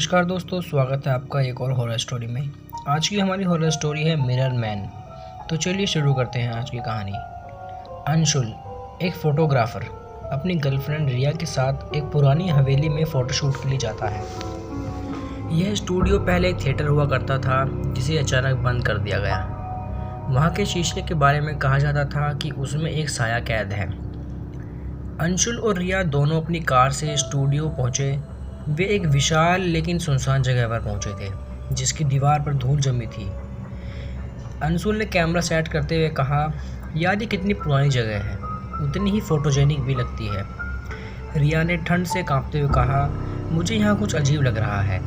नमस्कार दोस्तों, स्वागत है आपका एक और हॉरर स्टोरी में। आज की हमारी हॉरर स्टोरी है मिरर मैन। तो चलिए शुरू करते हैं आज की कहानी। अंशुल, एक फोटोग्राफर, अपनी गर्लफ्रेंड रिया के साथ एक पुरानी हवेली में फ़ोटोशूट के लिए जाता है। यह स्टूडियो पहले एक थिएटर हुआ करता था जिसे अचानक बंद कर दिया गया। वहाँ के शीशे के बारे में कहा जाता था कि उसमें एक साया कैद है। अंशुल और रिया दोनों अपनी कार से स्टूडियो पहुँचे। वे एक विशाल लेकिन सुनसान जगह पर पहुंचे थे जिसकी दीवार पर धूल जमी थी। अंशुल ने कैमरा सेट करते हुए कहा, यार ये कितनी पुरानी जगह है, उतनी ही फोटोजेनिक भी लगती है। रिया ने ठंड से कांपते हुए कहा, मुझे यहाँ कुछ अजीब लग रहा है।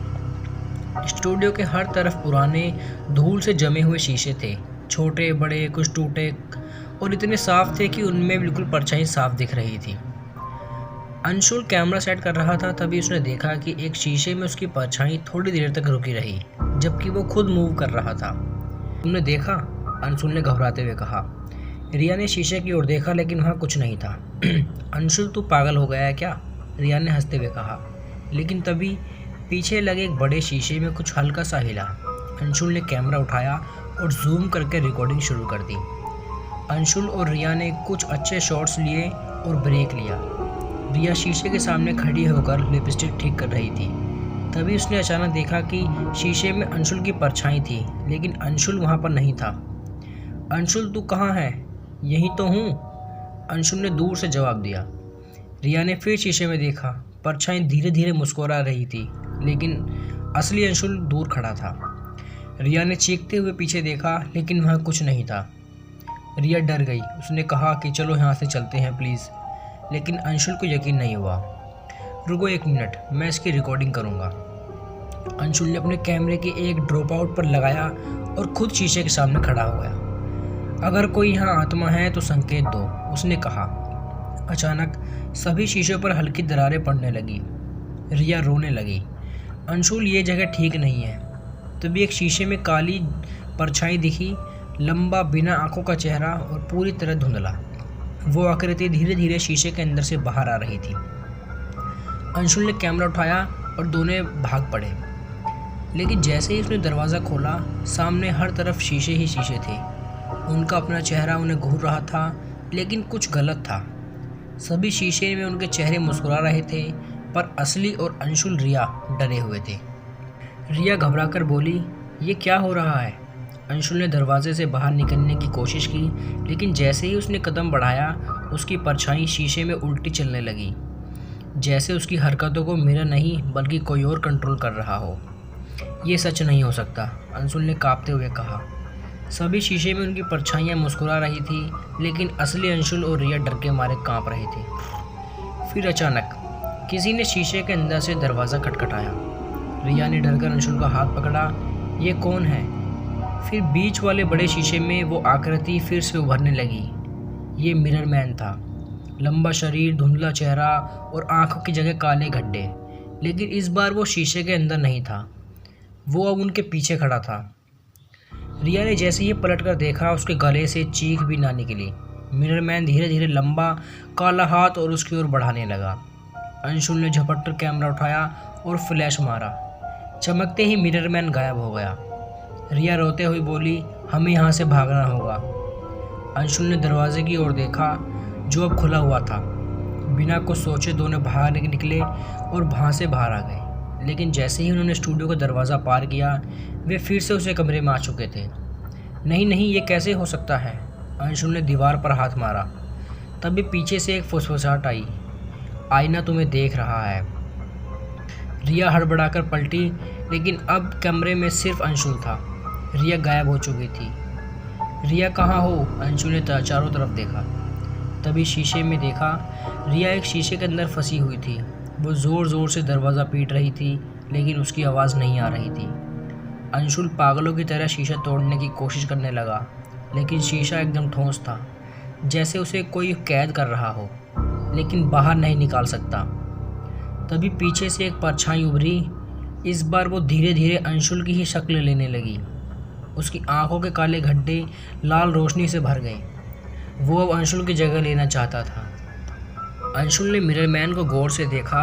स्टूडियो के हर तरफ पुराने धूल से जमे हुए शीशे थे, छोटे बड़े, कुछ टूटे और इतने साफ थे कि उनमें बिल्कुल परछाई साफ दिख रही थी। अंशुल कैमरा सेट कर रहा था, तभी उसने देखा कि एक शीशे में उसकी परछाई थोड़ी देर तक रुकी रही जबकि वो खुद मूव कर रहा था। तुमने देखा? अंशुल ने घबराते हुए कहा। रिया ने शीशे की ओर देखा लेकिन वहाँ कुछ नहीं था। अंशुल, तू पागल हो गया है क्या? रिया ने हंसते हुए कहा। लेकिन तभी पीछे लगे एक बड़े शीशे में कुछ हल्का सा हिला। अंशुल ने कैमरा उठाया और जूम करके रिकॉर्डिंग शुरू कर दी। अंशुल और रिया ने कुछ अच्छे शॉट्स लिए और ब्रेक लिया। रिया शीशे के सामने खड़ी होकर लिपस्टिक ठीक कर रही थी। तभी उसने अचानक देखा कि शीशे में अंशुल की परछाई थी लेकिन अंशुल वहाँ पर नहीं था। अंशुल, तू कहाँ है? यहीं तो हूँ, अंशुल ने दूर से जवाब दिया। रिया ने फिर शीशे में देखा। परछाई धीरे धीरे मुस्कुरा रही थी लेकिन असली अंशुल दूर खड़ा था। रिया ने चीखते हुए पीछे देखा लेकिन वहाँ कुछ नहीं था। रिया डर गई। उसने कहा कि चलो यहाँ से चलते हैं प्लीज़, लेकिन अंशुल को यकीन नहीं हुआ। रुको एक मिनट, मैं इसकी रिकॉर्डिंग करूँगा। अंशुल ने अपने कैमरे के एक ड्रॉप आउट पर लगाया और खुद शीशे के सामने खड़ा हो गया। अगर कोई यहाँ आत्मा है तो संकेत दो, उसने कहा। अचानक सभी शीशों पर हल्की दरारें पड़ने लगी। रिया रोने लगी। अंशुल, ये जगह ठीक नहीं है। तभी एक शीशे में काली परछाई दिखी, लंबा बिना आंखों का चेहरा और पूरी तरह धुंधला। वो आकृति धीरे धीरे शीशे के अंदर से बाहर आ रही थी। अंशुल ने कैमरा उठाया और दोनों भाग पड़े। लेकिन जैसे ही उसने दरवाज़ा खोला, सामने हर तरफ शीशे ही शीशे थे। उनका अपना चेहरा उन्हें घूर रहा था लेकिन कुछ गलत था। सभी शीशे में उनके चेहरे मुस्कुरा रहे थे पर असली और अंशुल रिया डरे हुए थे। रिया घबराकर बोली, ये क्या हो रहा है? अंशुल ने दरवाजे से बाहर निकलने की कोशिश की लेकिन जैसे ही उसने कदम बढ़ाया उसकी परछाई शीशे में उल्टी चलने लगी, जैसे उसकी हरकतों को मिरर नहीं बल्कि कोई और कंट्रोल कर रहा हो। ये सच नहीं हो सकता, अंशुल ने कांपते हुए कहा। सभी शीशे में उनकी परछाइयाँ मुस्कुरा रही थी लेकिन असली अंशुल और रिया डर के मारे काँप रहे थे। फिर अचानक किसी ने शीशे के अंदर से दरवाज़ा खटखटाया। रिया ने डरकर अंशुल का हाथ पकड़ा। ये कौन है? फिर बीच वाले बड़े शीशे में वो आकृति फिर से उभरने लगी। ये मिरर मैन था। लंबा शरीर, धुंधला चेहरा और आंखों की जगह काले गड्ढे। लेकिन इस बार वो शीशे के अंदर नहीं था, वो अब उनके पीछे खड़ा था। रिया ने जैसे ही पलटकर देखा, उसके गले से चीख भी ना निकली। मिरर मैन धीरे धीरे लंबा काला हाथ और उसकी ओर बढ़ाने लगा। अंशुल ने झपट कर कैमरा उठाया और फ्लैश मारा। चमकते ही मिरर मैन गायब हो गया। रिया रोते हुए बोली, हमें यहाँ से भागना होगा। अंशुल ने दरवाजे की ओर देखा जो अब खुला हुआ था। बिना कुछ सोचे दोनों बाहर निकले और वहाँ से बाहर आ गए। लेकिन जैसे ही उन्होंने स्टूडियो का दरवाज़ा पार किया, वे फिर से उसे कमरे में आ चुके थे। नहीं नहीं, ये कैसे हो सकता है? अंशुल ने दीवार पर हाथ मारा। तभी पीछे से एक फुसफुसाहट आई, आईना तुम्हें देख रहा है। रिया हड़बड़ाकर पलटी लेकिन अब कमरे में सिर्फ अंशुल था। रिया गायब हो चुकी थी। रिया कहाँ हो? अंशुल ने चारों तरफ देखा। तभी शीशे में देखा, रिया एक शीशे के अंदर फंसी हुई थी। वो ज़ोर ज़ोर से दरवाज़ा पीट रही थी लेकिन उसकी आवाज़ नहीं आ रही थी। अंशुल पागलों की तरह शीशा तोड़ने की कोशिश करने लगा लेकिन शीशा एकदम ठोस था, जैसे उसे कोई कैद कर रहा हो लेकिन बाहर नहीं निकाल सकता। तभी पीछे से एक परछाई उभरी। इस बार वो धीरे धीरे अंशुल की ही शक्ल लेने लगी। उसकी आंखों के काले गड्ढे लाल रोशनी से भर गए। वो अब अंशुल की जगह लेना चाहता था। अंशुल ने मिरर मैन को गौर से देखा।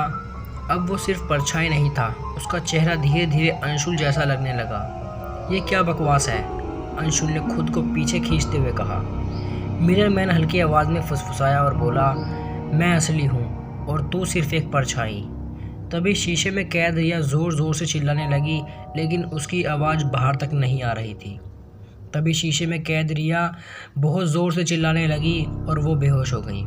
अब वो सिर्फ परछाई नहीं था, उसका चेहरा धीरे धीरे अंशुल जैसा लगने लगा। ये क्या बकवास है, अंशुल ने खुद को पीछे खींचते हुए कहा। मिरर मैन हल्की आवाज़ में फुसफुसाया और बोला, मैं असली हूँ और तू सिर्फ एक परछाई। तभी शीशे में कैद रिया ज़ोर ज़ोर से चिल्लाने लगी, लेकिन उसकी आवाज़ बाहर तक नहीं आ रही थी। तभी शीशे में कैद रिया बहुत ज़ोर से चिल्लाने लगी और वो बेहोश हो गई।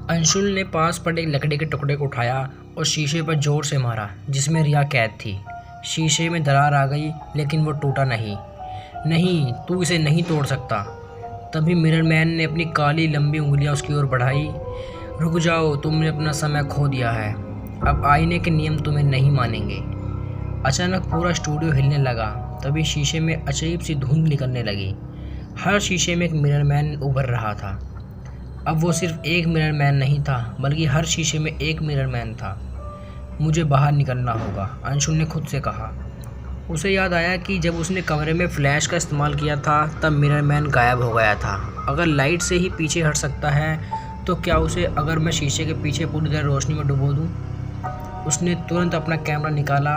अंशुल ने पास पड़े एक लकड़ी के टुकड़े को उठाया और शीशे पर जोर से मारा जिसमें रिया कैद थी। शीशे में दरार आ गई, लेकिन वो टूटा नहीं। नहीं, तू इसे नहीं तोड़ सकता। तभी मिरर मैन ने अपनी काली लंबी उंगलियां उसकी ओर बढ़ाई। रुक जाओ, तुमने अपना समय खो दिया है। अब आईने के नियम तुम्हें नहीं मानेंगे। अचानक पूरा स्टूडियो हिलने लगा। तभी शीशे में अजीब सी धुंध निकलने लगी। हर शीशे में एक मिरर मैन उभर रहा था। अब वो सिर्फ एक मिरर मैन नहीं था, बल्कि हर शीशे में एक मिरर मैन था। मुझे बाहर निकलना होगा, अंशुल ने खुद से कहा। उसे याद आया कि जब उसने कमरे में फ्लैश का इस्तेमाल किया था तब मिरर मैन गायब हो गया था। अगर लाइट से ही पीछे हट सकता है तो क्या उसे अगर मैं शीशे के पीछे पूरी तरह रोशनी में डुबो दूँ? उसने तुरंत अपना कैमरा निकाला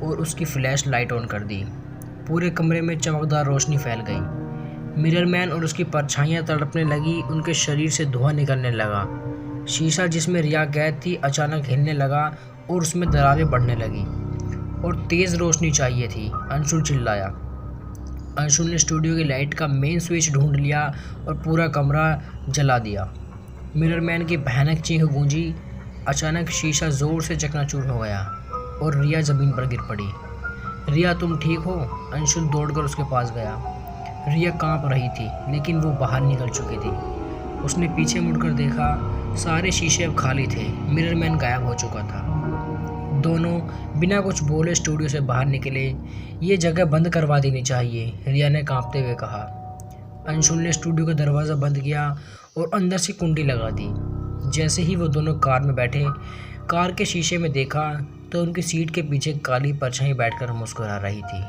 और उसकी फ्लैश लाइट ऑन कर दी। पूरे कमरे में चमकदार रोशनी फैल गई। मिरर मैन और उसकी परछाइयाँ तड़पने लगी, उनके शरीर से धुआं निकलने लगा। शीशा जिसमें रिया कैद थी अचानक हिलने लगा और उसमें दरारें बढ़ने लगी। और तेज़ रोशनी चाहिए थी, अंशुल चिल्लाया। अंशुल ने स्टूडियो की लाइट का मेन स्विच ढूंढ लिया और पूरा कमरा जला दिया। मिरर मैन की भयानक चीख गूंजी। अचानक शीशा ज़ोर से चकनाचूर हो गया और रिया ज़मीन पर गिर पड़ी। रिया, तुम ठीक हो? अंशुल दौड़कर उसके पास गया। रिया कांप रही थी, लेकिन वो बाहर निकल चुकी थी। उसने पीछे मुड़कर देखा, सारे शीशे अब खाली थे। मिरर मैन गायब हो चुका था। दोनों बिना कुछ बोले स्टूडियो से बाहर निकले। ये जगह बंद करवा देनी चाहिए, रिया ने कांपते हुए कहा। अंशुल ने स्टूडियो का दरवाज़ा बंद किया और अंदर से कुंडी लगा दी। जैसे ही वो दोनों कार में बैठे, कार के शीशे में देखा तो उनकी सीट के पीछे काली परछाई बैठकर मुस्कुरा रही थी।